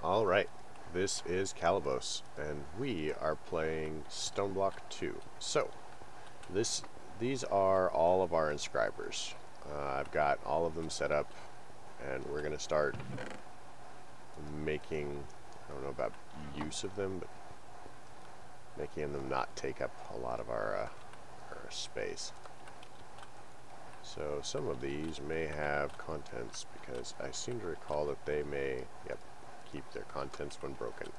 Alright, this is Calibos, and we are playing Stoneblock 2. So, these are all of our inscribers. I've got all of them set up, and we're going to start making, I don't know about use of them, but making them not take up a lot of our space. So some of these may have contents, because I seem to recall that they may, keep their contents when broken.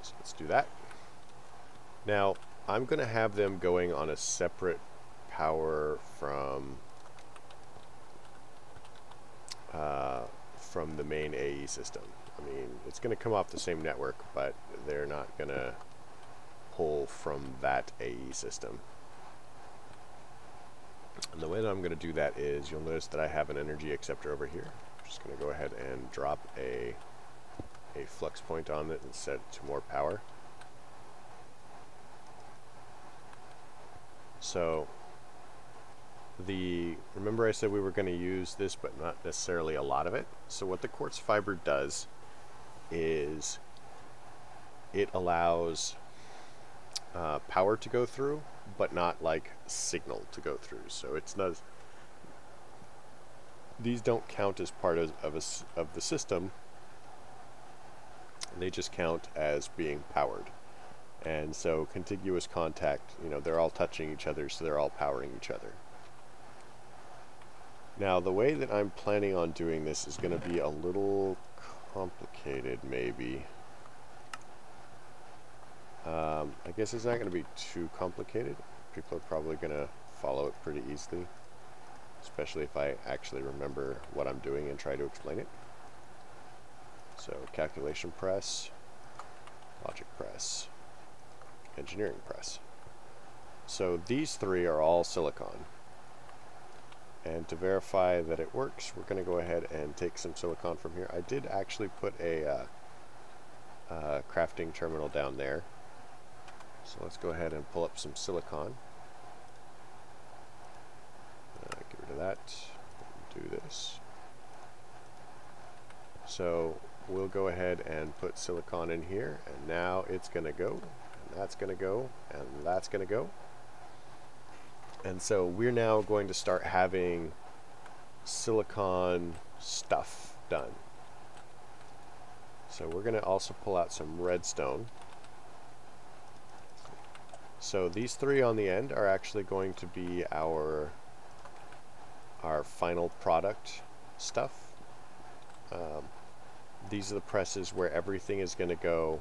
So let's do that. Now, I'm going to have them going on a separate power from the main AE system. I mean, it's going to come off the same network, but they're not going to pull from that AE system. And the way that I'm going to do that is, you'll notice that I have an energy acceptor over here. I'm just going to go ahead and drop a flux point on it and set it to more power. So, remember I said we were going to use this, but not necessarily a lot of it. So what the quartz fiber does is it allows power to go through, but not like signal to go through. So it's not, these don't count as part of the system. They just count as being powered. And so contiguous contact, you know, they're all touching each other, so they're all powering each other. Now, the way that I'm planning on doing this is going to be a little complicated, maybe. I guess it's not going to be too complicated. People are probably going to follow it pretty easily, especially if I actually remember what I'm doing and try to explain it. So, calculation press, logic press, engineering press. So these three are all silicon. And to verify that it works, we're going to go ahead and take some silicon from here. I did actually put a crafting terminal down there. So let's go ahead and pull up some silicon. Get rid of that. Do this. So we'll go ahead and put silicon in here, and now it's going to go, and that's going to go, and that's going to go. And so we're now going to start having silicon stuff done. So we're going to also pull out some redstone. So these three on the end are actually going to be our final product stuff. These are the presses where everything is going to go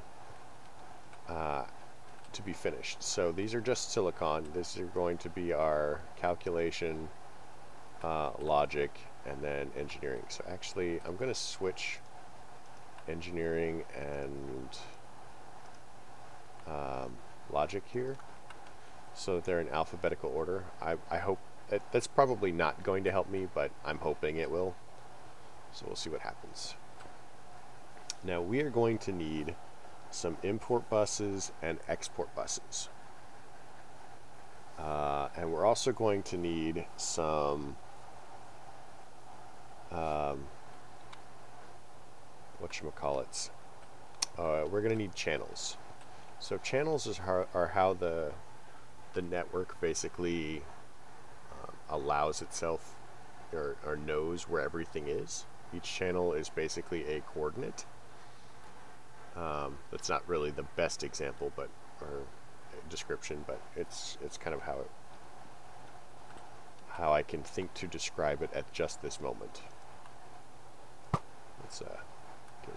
to be finished. So these are just silicon. This is going to be our calculation, logic, and then engineering. So actually, I'm going to switch engineering and logic here, so that they're in alphabetical order. I hope that's probably not going to help me, but I'm hoping it will. So we'll see what happens. Now we are going to need some import buses and export buses. And we're also going to need some whatchamacallits. We're going to need channels. So channels are how the network basically allows itself or knows where everything is. Each channel is basically a coordinate. That's not really the best example, or description, but it's kind of how I can think to describe it at just this moment. Let's get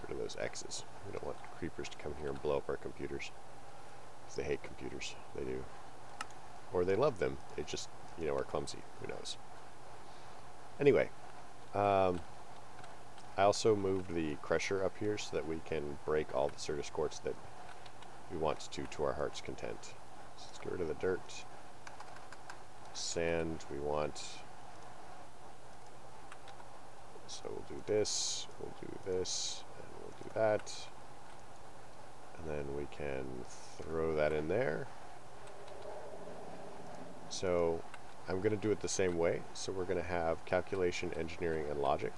rid of those X's. We don't want creepers to come here and blow up our computers, because they hate computers. They do. Or they love them. They just, are clumsy. Who knows? Anyway, I also moved the crusher up here so that we can break all the Certus quartz that we want to our heart's content. So let's get rid of the dirt. Sand we want. So we'll do this, we'll do this, and we'll do that. And then we can throw that in there. So I'm going to do it the same way. So we're going to have calculation, engineering, and logic.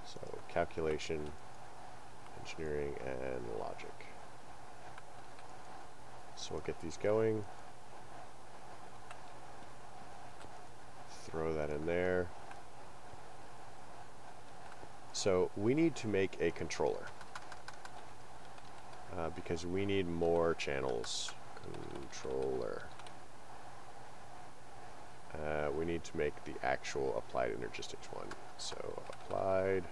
So calculation, engineering, and logic. So we'll get these going. Throw that in there. So we need to make a controller because we need more channels. Controller. We need to make the actual applied energistics one. So applied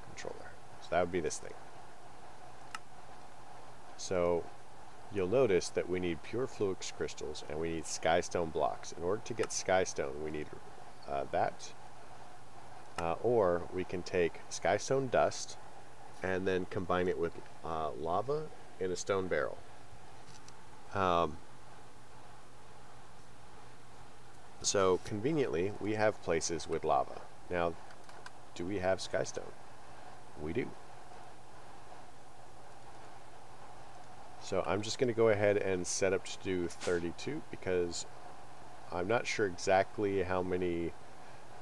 controller. So that would be this thing. So you'll notice that we need pure Fluix crystals and we need skystone blocks. In order to get skystone, we need that. Or we can take skystone dust and then combine it with lava in a stone barrel. So conveniently, we have places with lava. Now, do we have skystone? We do. So I'm just going to go ahead and set up to do 32 because I'm not sure exactly how many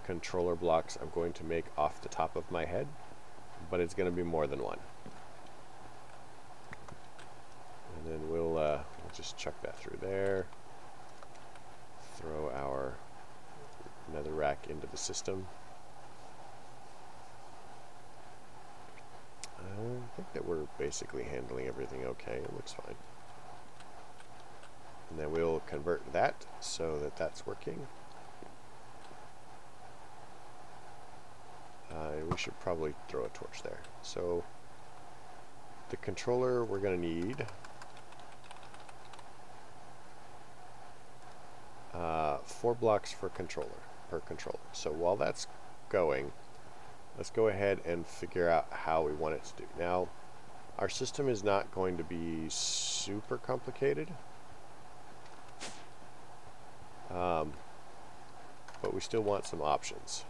controller blocks I'm going to make off the top of my head, but it's going to be more than one. And then we'll just chuck that through there. Throw our nether rack into the system. I think that we're basically handling everything okay. It looks fine. And then we'll convert that so that that's working. We should probably throw a torch there. So the controller we're going to need 4 blocks per controller. So while that's going, let's go ahead and figure out how we want it to do. Now, our system is not going to be super complicated, but we still want some options.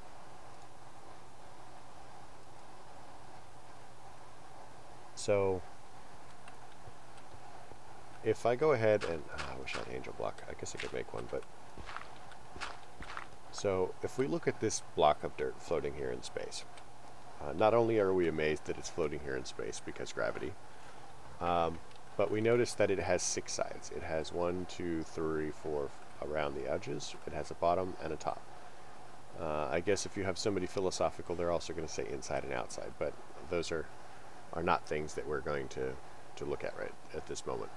So if I go ahead and I wish I had angel block. I guess I could make one, but so if we look at this block of dirt floating here in space, not only are we amazed that it's floating here in space because gravity, but we notice that it has 6 sides. It has 1, 2, 3, 4 around the edges. It has a bottom and a top. I guess if you have somebody philosophical, they're also going to say inside and outside, but those are not things that we're going to look at right at this moment.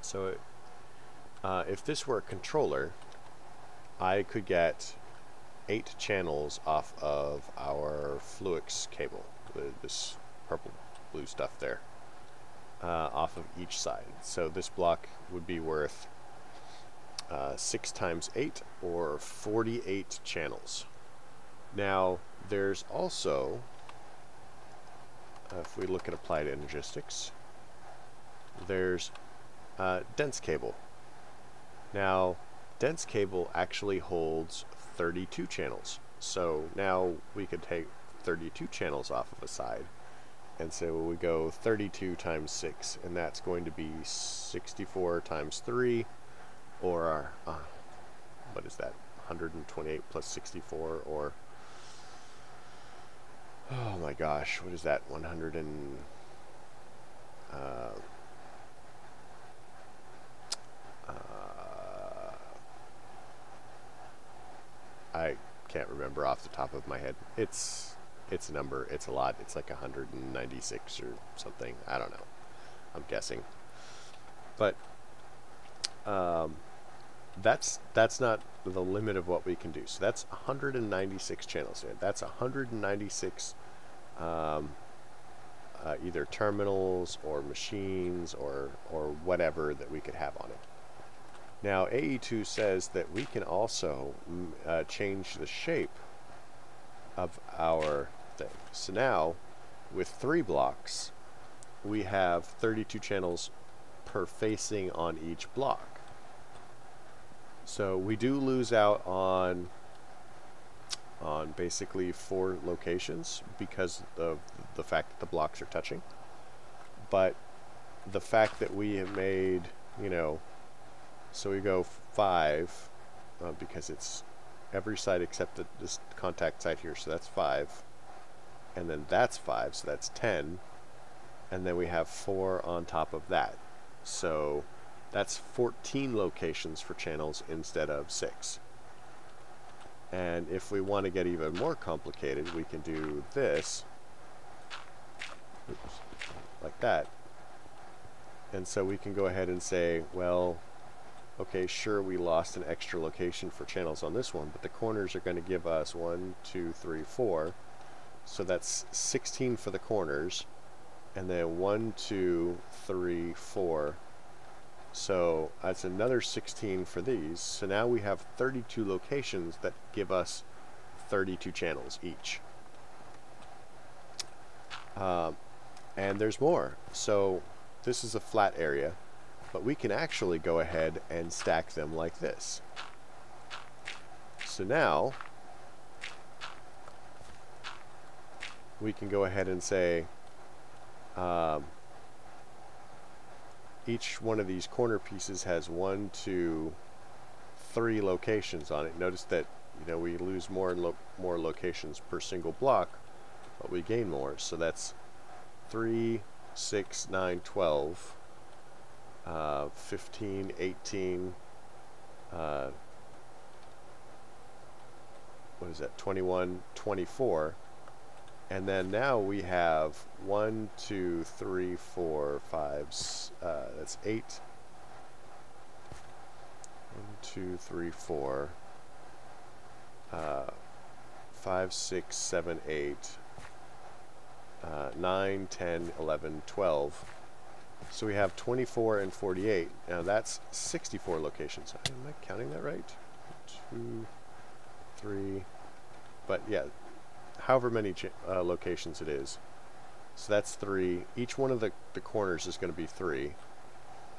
So if this were a controller, I could get 8 channels off of our Fluix cable, this purple blue stuff there, off of each side. So this block would be worth 6 times 8 or 48 channels. Now there's also, if we look at applied energistics, there's dense cable. Now dense cable actually holds 32 channels. So now we could take 32 channels off of a side, and so we go 32 times 6, and that's going to be 64 times 3, or what is that, 128 plus 64, or oh my gosh, what is that, 100 and I can't remember off the top of my head. It's a number. It's a lot. It's like 196 or something. I don't know. I'm guessing. But that's not the limit of what we can do. So that's 196 channels. That's 196 either terminals or machines or whatever that we could have on it. Now AE2 says that we can also change the shape of our thing. So now with 3 blocks we have 32 channels per facing on each block. So we do lose out on basically 4 locations because of the fact that the blocks are touching. But the fact that we have made, you know, So we go 5 because it's every side except this contact side here, so that's 5. And then that's 5, so that's 10. And then we have 4 on top of that. So that's 14 locations for channels instead of 6. And if we want to get even more complicated, we can do this. Oops, like that. And so we can go ahead and say, well, okay, sure, we lost an extra location for channels on this one, but the corners are going to give us 1, 2, 3, 4. So that's 16 for the corners, and then 1, 2, 3, 4. So that's another 16 for these. So now we have 32 locations that give us 32 channels each. And there's more. So this is a flat area, but we can actually go ahead and stack them like this. So now we can go ahead and say each one of these corner pieces has 1, 2, 3 locations on it. Notice that, you know, we lose more locations per single block, but we gain more. So that's 3, 6, 9, 12, 15, 18, what is that, 21, 24. And then now we have 1, 2, 3, 4, 5, that's 8. 1, 2, 3, 4, 5, 6, 7, 8, 9, 10, 11, 12. So we have 24 and 48. Now that's 64 locations. Am I counting that right? 2, 3, but yeah, however many locations it is. So that's 3. Each one of the corners is going to be 3.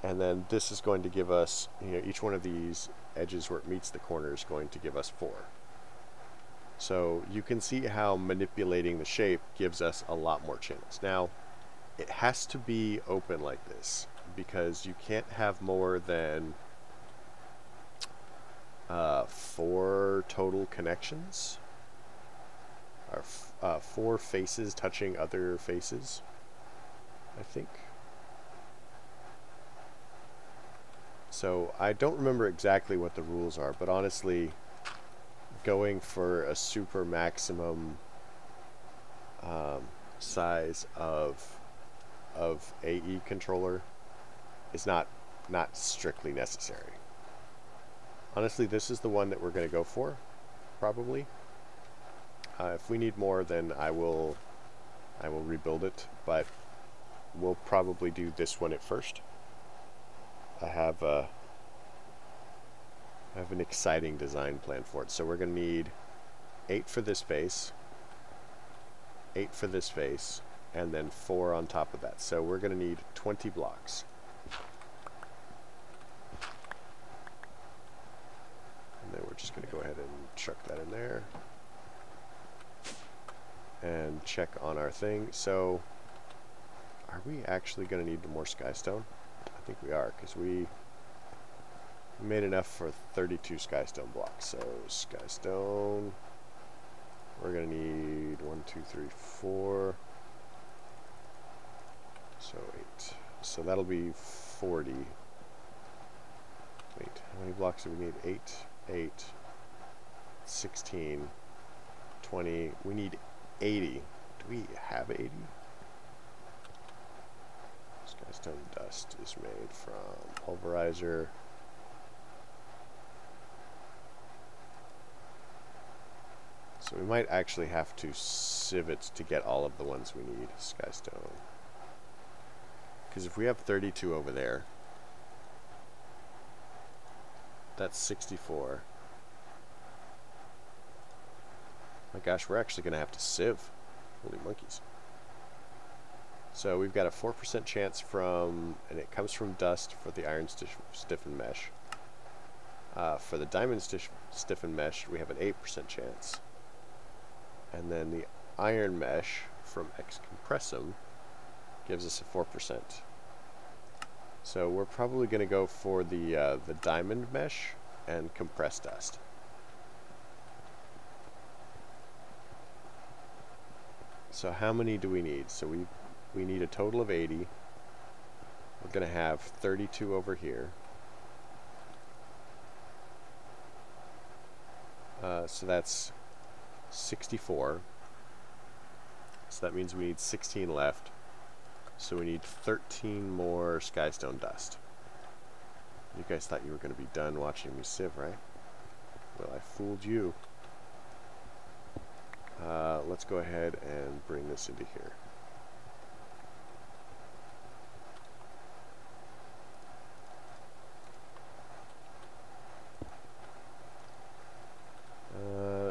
And then this is going to give us, you know, each one of these edges where it meets the corner is going to give us 4. So you can see how manipulating the shape gives us a lot more channels. Now, it has to be open like this because you can't have more than 4 total connections. Or 4 faces touching other faces, I think. So I don't remember exactly what the rules are, but honestly, going for a super maximum size of AE controller is not strictly necessary. Honestly, this is the one that we're going to go for, probably. If we need more, then I will rebuild it, but we'll probably do this one at first. I have an exciting design plan for it. So we're going to need 8 for this face, 8 for this face, and then 4 on top of that. So we're going to need 20 blocks. And then we're just going to go ahead and chuck that in there. And check on our thing. So are we actually going to need more skystone? I think we are, because we made enough for 32 skystone blocks. So skystone, we're going to need 1, 2, 3, 4. So 8. So that'll be 40. Wait, how many blocks do we need? 8, 8, 16, 20. We need 80. Do we have 80? Skystone dust is made from pulverizer. So we might actually have to sieve it to get all of the ones we need. Skystone. Because if we have 32 over there, that's 64. My gosh, we're actually going to have to sieve. Holy monkeys. So we've got a 4% chance from, and it comes from dust for the iron stiffened mesh. For the diamond stiffened mesh, we have an 8% chance. And then the iron mesh from X Compressum gives us a 4%. So we're probably going to go for the diamond mesh and compressed dust. So how many do we need? So we need a total of 80. We're going to have 32 over here. So that's 64. So that means we need 16 left. So we need 13 more skystone dust. You guys thought you were going to be done watching me sieve, right? Well, I fooled you. Let's go ahead and bring this into here.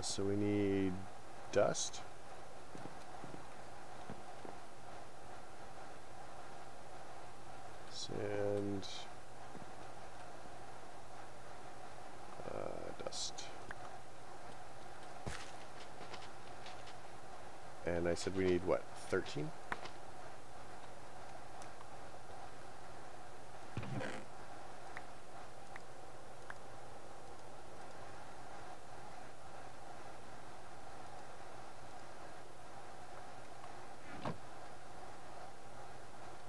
So we need dust. Sand. Dust. And I said we need what? 13?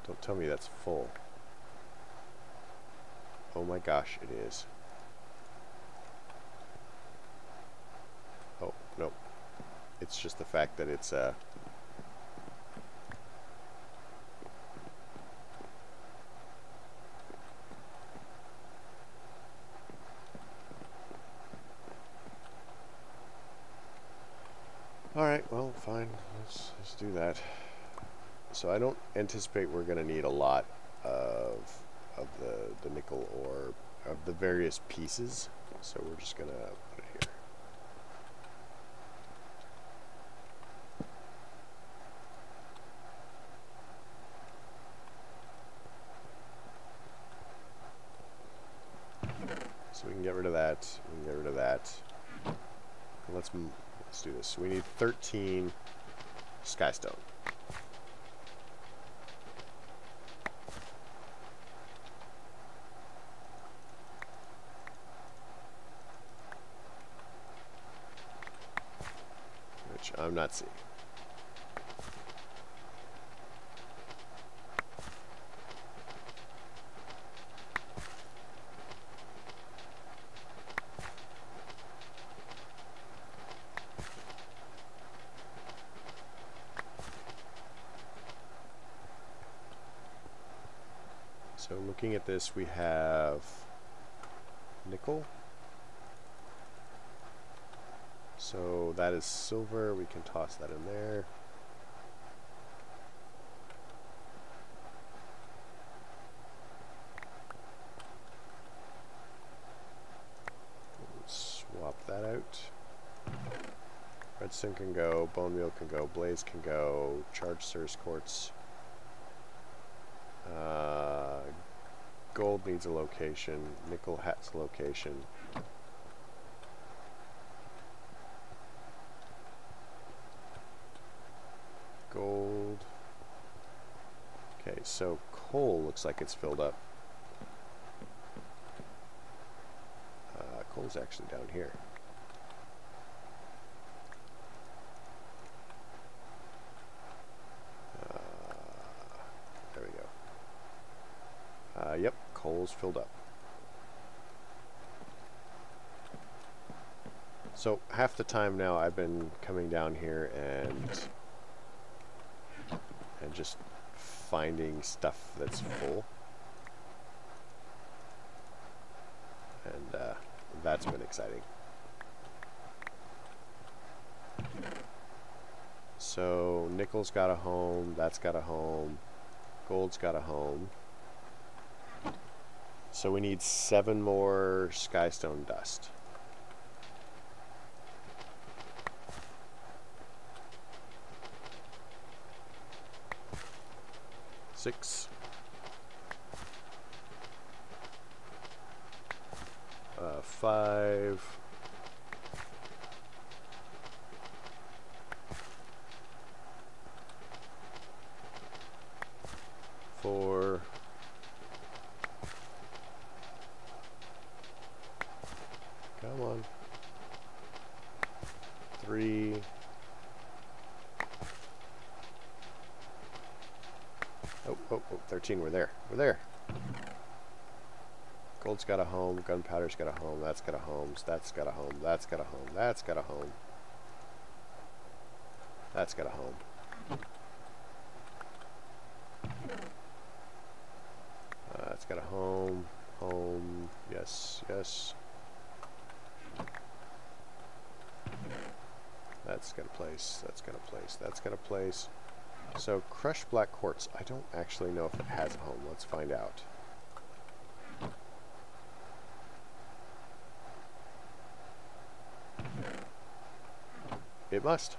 Don't tell me that's full. Oh my gosh, it is. Oh, no. It's just the fact that it's Alright, well, fine. Let's do that. So I don't anticipate we're going to need a lot of the nickel or of the various pieces. So we're just going to put it here. So we can get rid of that. We can get rid of that. And let's do this. So we need 13 skystone. Which I'm not seeing. So looking at this, we have nickel. So that is silver. We can toss that in there. Swap that out. Redstone can go, bone meal can go, blaze can go, charged Cirrus quartz. Gold needs a location, nickel has a location. Gold. Okay, so coal looks like it's filled up. Coal's actually down here. There we go. Yep, coal's filled up. So half the time now I've been coming down here and just finding stuff that's full. And that's been exciting. So nickel's got a home, that's got a home, gold's got a home. So we need 7 more skystone dust. Six. 5. 4. Oh, 13, we're there. We're there. Gold's got a home, gunpowder's got a home, that's got a home, that's got a home, that's got a home, that's got a home. That's got a home. That's got a home. Home. Yes, yes. That's got a place. That's got a place. That's got a place. So, crushed black quartz. I don't actually know if it has a home. Let's find out. It must.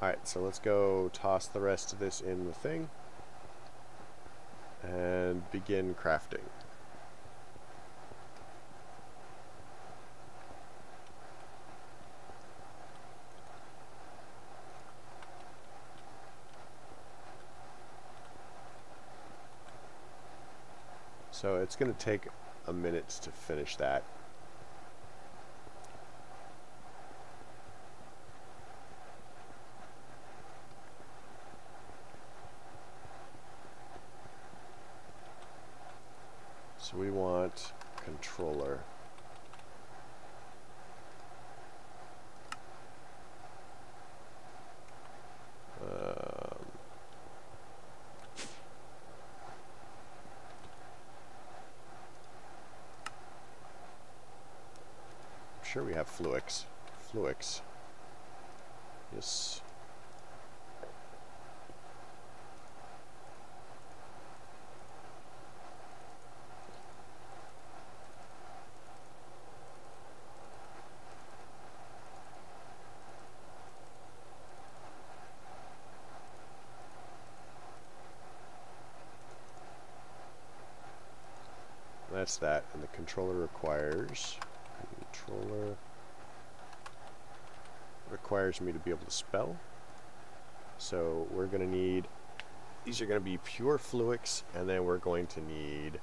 Alright, so let's go toss the rest of this in the thing and begin crafting. So it's going to take a minute to finish that. So we want controller. I'm sure we have Fluix. Fluix. Yes. That's that, and the controller requires me to be able to spell. So we're going to need, these are going to be pure Fluix, and then we're going to need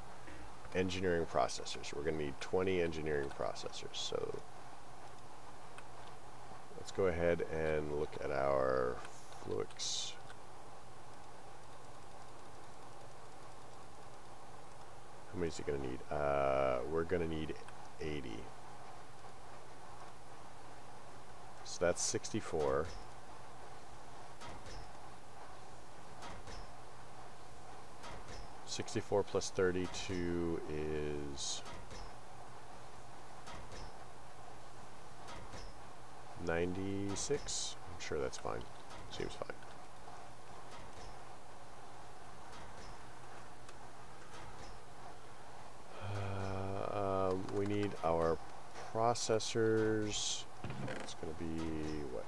engineering processors. We're going to need 20 engineering processors. So let's go ahead and look at our Fluix. How many is it going to need? We're going to need 80. So that's 64. $64 plus 32 is 96. I'm sure that's fine. Seems fine. We need our processors. It's going to be what?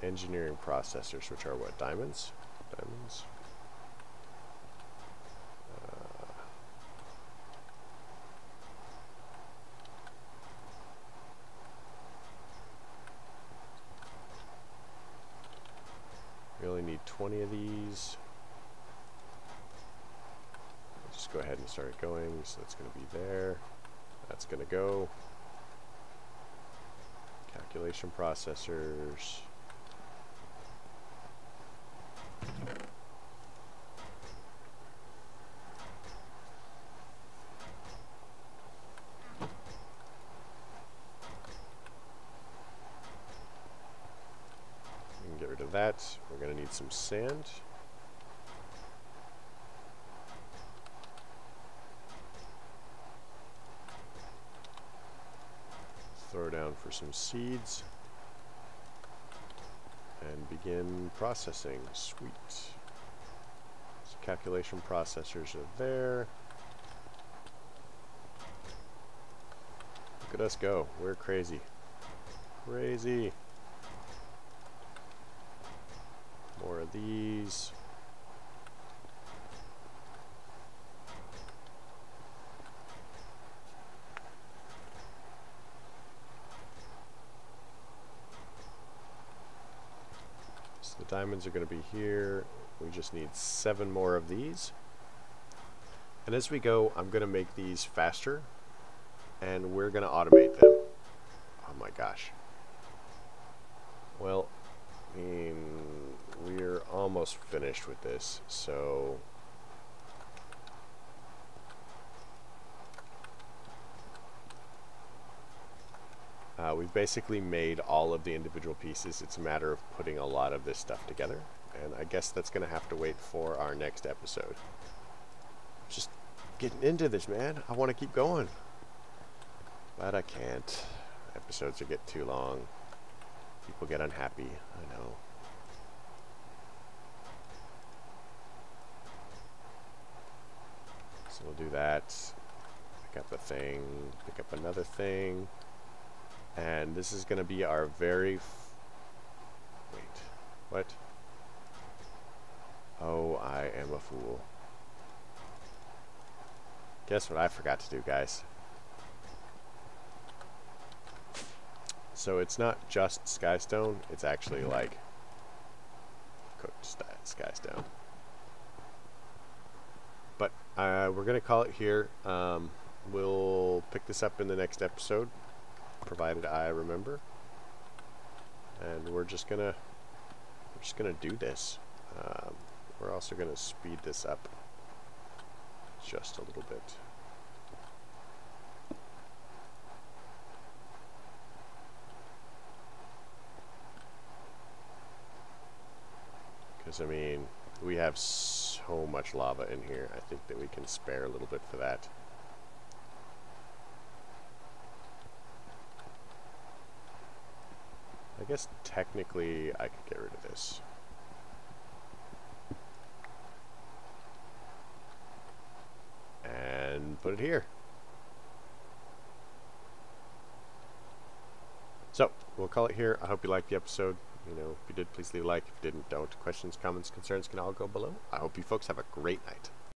The engineering processors, which are what? Diamonds? Diamonds. We only need 20 of these. Just go ahead and start it going. So that's going to be there. That's going to go. Calculation processors. We can get rid of that. We're going to need some sand. Throw down for some seeds and begin processing. Sweet. So calculation processors are there. Look at us go. We're crazy. Crazy. More of these. The diamonds are going to be here. We just need 7 more of these. And as we go, I'm going to make these faster, and we're going to automate them. Oh my gosh. Well, I mean, we're almost finished with this, so we've basically made all of the individual pieces. It's a matter of putting a lot of this stuff together, and I guess that's going to have to wait for our next episode. Just getting into this, man. I want to keep going, but I can't. Episodes will get too long. People get unhappy, I know. So we'll do that. Pick up a thing, pick up another thing. And this is going to be our very... Wait, what? Oh, I am a fool. Guess what I forgot to do, guys? So it's not just skystone, it's actually like cooked skystone. But we're going to call it here. We'll pick this up in the next episode, provided I remember. And we're just gonna do this. We're also gonna speed this up just a little bit. Because, I mean, we have so much lava in here, I think that we can spare a little bit for that. I guess technically I could get rid of this. And put it here. So, we'll call it here. I hope you liked the episode. You know, if you did, please leave a like. If you didn't, don't. Questions, comments, concerns can all go below. I hope you folks have a great night.